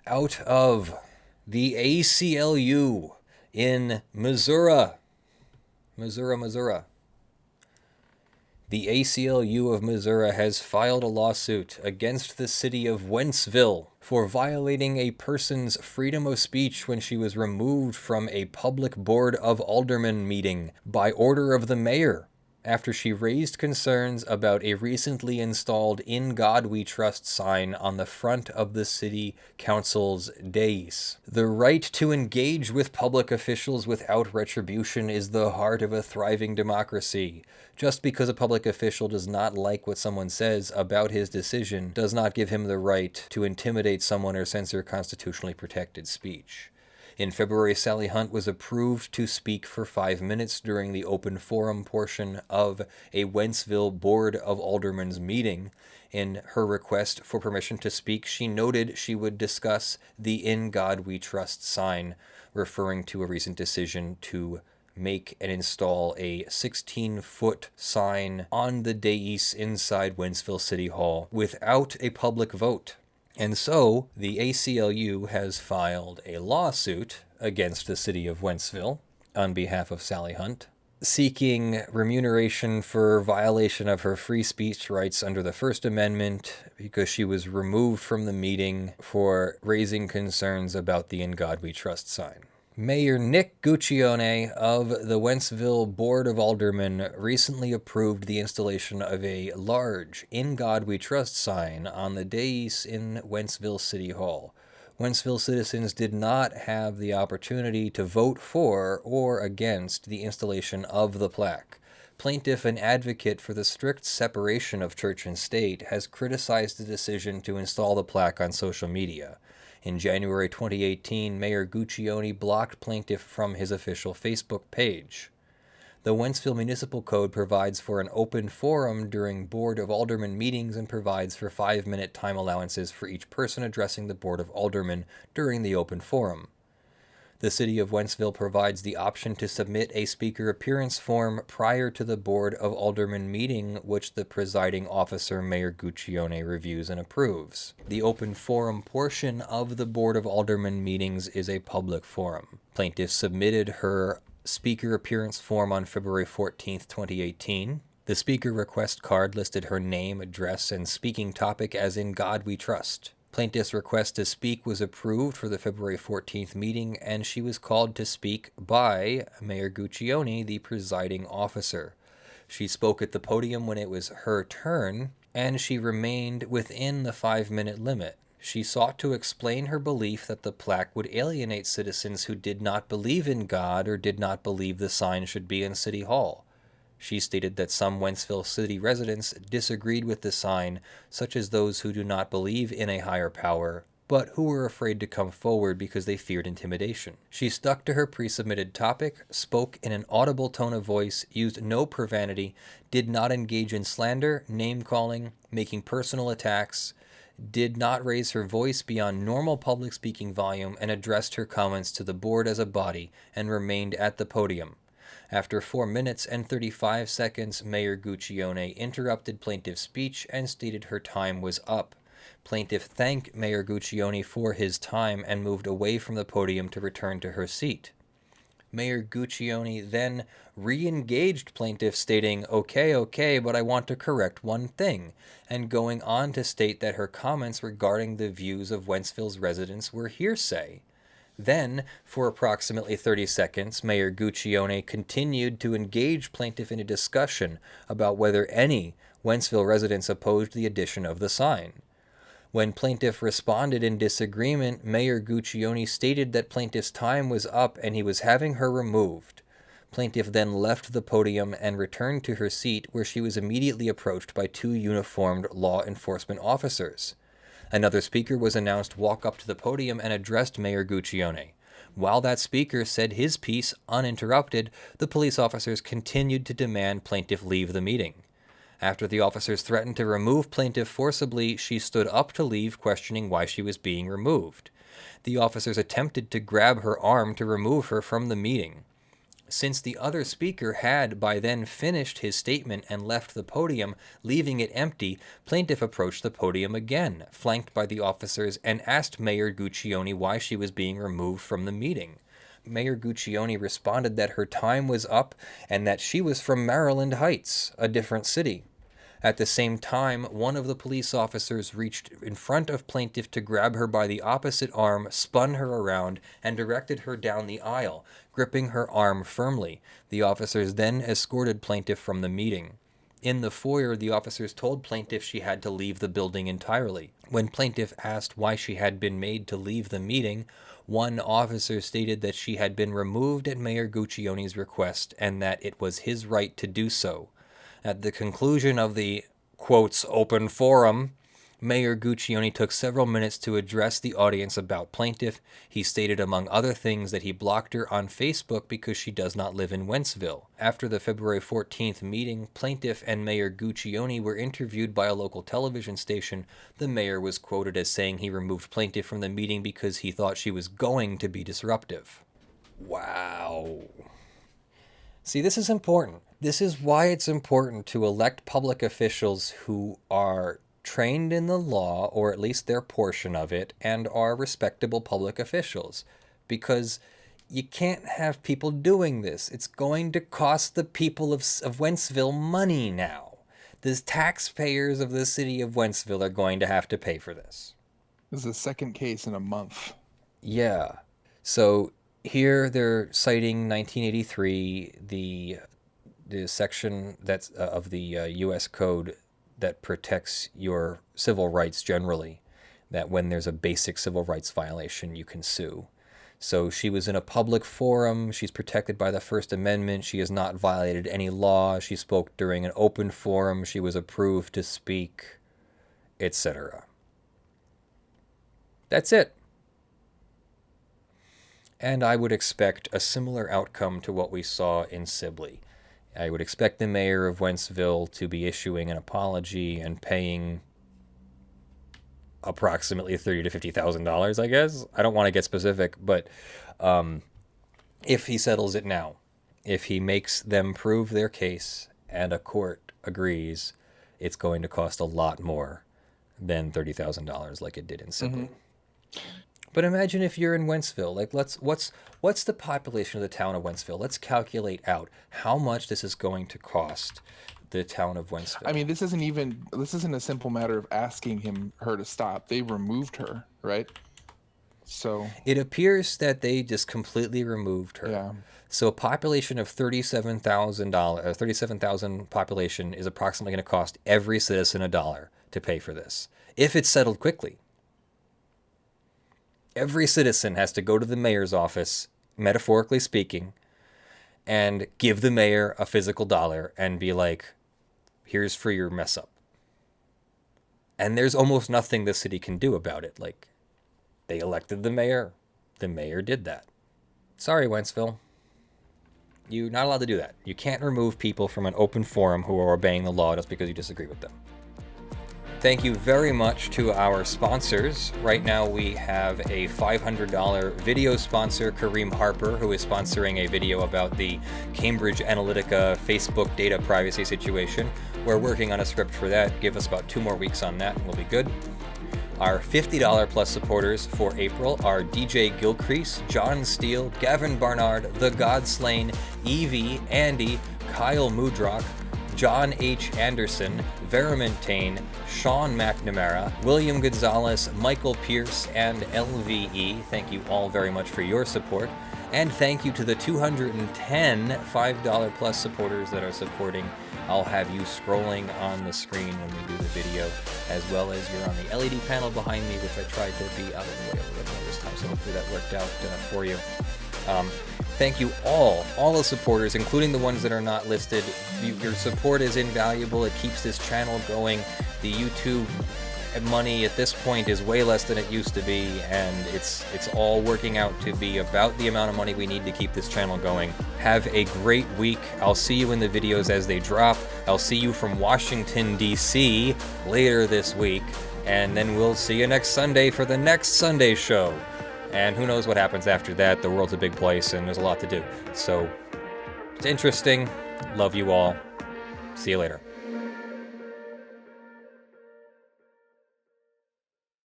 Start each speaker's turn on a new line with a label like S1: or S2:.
S1: out of the ACLU in Missouri. Missouri. The ACLU of Missouri has filed a lawsuit against the city of Wentzville for violating a person's freedom of speech when she was removed from a public board of aldermen meeting by order of the mayor, after she raised concerns about a recently installed "In God We Trust" sign on the front of the city council's dais. The right to engage with public officials without retribution is the heart of a thriving democracy. Just because a public official does not like what someone says about his decision does not give him the right to intimidate someone or censor constitutionally protected speech. In February, Sally Hunt was approved to speak for 5 minutes during the open forum portion of a Wentzville Board of Aldermen's meeting. In her request for permission to speak, she noted she would discuss the "In God We Trust" sign, referring to a recent decision to make and install a 16-foot sign on the dais inside Wentzville City Hall without a public vote. And so, the ACLU has filed a lawsuit against the city of Wentzville on behalf of Sally Hunt, seeking remuneration for violation of her free speech rights under the First Amendment because she was removed from the meeting for raising concerns about the "In God We Trust" sign. Mayor Nick Guccione of the Wentzville Board of Aldermen recently approved the installation of a large "In God We Trust" sign on the dais in Wentzville City Hall. Wentzville citizens did not have the opportunity to vote for or against the installation of the plaque. Plaintiff and advocate for the strict separation of church and state has criticized the decision to install the plaque on social media. In January 2018, Mayor Guccione blocked plaintiff from his official Facebook page. The Wentzville Municipal Code provides for an open forum during Board of Aldermen meetings and provides for 5-minute time allowances for each person addressing the Board of Aldermen during the open forum. The city of Wentzville provides the option to submit a speaker appearance form prior to the Board of Aldermen meeting, which the presiding officer, Mayor Guccione, reviews and approves. The open forum portion of the Board of Aldermen meetings is a public forum. Plaintiff submitted her speaker appearance form on February 14, 2018. The speaker request card listed her name, address, and speaking topic as "In God We Trust." Plaintiff's request to speak was approved for the February 14th meeting, and she was called to speak by Mayor Guccione, the presiding officer. She spoke at the podium when it was her turn, and she remained within the 5-minute limit. She sought to explain her belief that the plaque would alienate citizens who did not believe in God or did not believe the sign should be in City Hall. She stated that some Wentzville city residents disagreed with the sign, such as those who do not believe in a higher power, but who were afraid to come forward because they feared intimidation. She stuck to her pre-submitted topic, spoke in an audible tone of voice, used no profanity, did not engage in slander, name-calling, making personal attacks, did not raise her voice beyond normal public speaking volume, and addressed her comments to the board as a body, and remained at the podium. After 4 minutes and 35 seconds, Mayor Guccione interrupted plaintiff's speech and stated her time was up. Plaintiff thanked Mayor Guccione for his time and moved away from the podium to return to her seat. Mayor Guccione then re-engaged plaintiff, stating, okay, but I want to correct one thing," and going on to state that her comments regarding the views of Wentzville's residents were hearsay. Then, for approximately 30 seconds, Mayor Guccione continued to engage plaintiff in a discussion about whether any Wentzville residents opposed the addition of the sign. When plaintiff responded in disagreement, Mayor Guccione stated that plaintiff's time was up and he was having her removed. Plaintiff then left the podium and returned to her seat, where she was immediately approached by 2 uniformed law enforcement officers. Another speaker was announced walk up to the podium and addressed Mayor Guccione. While that speaker said his piece uninterrupted, the police officers continued to demand plaintiff leave the meeting. After the officers threatened to remove plaintiff forcibly, she stood up to leave, questioning why she was being removed. The officers attempted to grab her arm to remove her from the meeting. Since the other speaker had by then finished his statement and left the podium, leaving it empty, plaintiff approached the podium again, flanked by the officers, and asked Mayor Guccione why she was being removed from the meeting. Mayor Guccione responded that her time was up and that she was from Maryland Heights, a different city. At the same time, one of the police officers reached in front of plaintiff to grab her by the opposite arm, spun her around, and directed her down the aisle, gripping her arm firmly. The officers then escorted plaintiff from the meeting. In the foyer, the officers told plaintiff she had to leave the building entirely. When plaintiff asked why she had been made to leave the meeting, one officer stated that she had been removed at Mayor Guccione's request and that it was his right to do so. At the conclusion of the, quotes, open forum, Mayor Guccione took several minutes to address the audience about plaintiff. He stated, among other things, that he blocked her on Facebook because she does not live in Wentzville. After the February 14th meeting, plaintiff and Mayor Guccione were interviewed by a local television station. The mayor was quoted as saying he removed plaintiff from the meeting because he thought she was going to be disruptive. Wow. See, this is important. This is why it's important to elect public officials who are trained in the law, or at least their portion of it, and are respectable public officials. Because you can't have people doing this. It's going to cost the people of Wentzville money now. The taxpayers of the city of Wentzville are going to have to pay for this.
S2: This is the second case in a month.
S1: Yeah. So here they're citing 1983, the section that's of the U.S. Code that protects your civil rights generally, that when there's a basic civil rights violation, you can sue. So she was in a public forum. She's protected by the First Amendment. She has not violated any law. She spoke during an open forum. She was approved to speak, etc. That's it. And I would expect a similar outcome to what we saw in Sibley. I would expect the mayor of Wentzville to be issuing an apology and paying approximately $30,000 to $50,000, I guess. I don't want to get specific, but if he settles it now, if he makes them prove their case and a court agrees, it's going to cost a lot more than $30,000 like it did in Sibley. Mm-hmm. But imagine if you're in Wentzville. Like, what's the population of the town of Wentzville? Let's calculate out how much this is going to cost the town of Wentzville.
S2: I mean, this isn't a simple matter of asking her to stop. They removed her, right? So
S1: it appears that they just completely removed her.
S2: Yeah.
S1: So a population of 37,000 population is approximately going to cost every citizen $1 to pay for this, if it's settled quickly. Every citizen has to go to the mayor's office, metaphorically speaking, and give the mayor a physical dollar and be like, here's for your mess up. And there's almost nothing the city can do about it. Like, they elected the mayor. The mayor did that. Sorry, Wentzville. You're not allowed to do that. You can't remove people from an open forum who are obeying the law just because you disagree with them. Thank you very much to our sponsors. Right now we have a $500 video sponsor, Kareem Harper, who is sponsoring a video about the Cambridge Analytica Facebook data privacy situation. We're working on a script for that. Give us about 2 more weeks on that and we'll be good. Our $50 plus supporters for April are DJ Gilcrease, John Steele, Gavin Barnard, The Godslain, Evie, Andy, Kyle Mudrock, John H. Anderson, Veramantane, Sean McNamara, William Gonzalez, Michael Pierce, and LVE. Thank you all very much for your support. And thank you to the 210 $5 plus supporters that are supporting. I'll have you scrolling on the screen when we do the video, as well as you're on the LED panel behind me, which I tried to be out of the way a little bit more this time, so hopefully that worked out for you. Thank you all the supporters, including the ones that are not listed. Your support is invaluable. It keeps this channel going. The YouTube money at this point is way less than it used to be, and it's all working out to be about the amount of money we need to keep this channel going. Have a great week. I'll see you in the videos as they drop. I'll see you from Washington, D.C. later this week, and then we'll see you next Sunday for the next Sunday show. And who knows what happens after that. The world's a big place and there's a lot to do. So It's interesting. Love you all. See you later.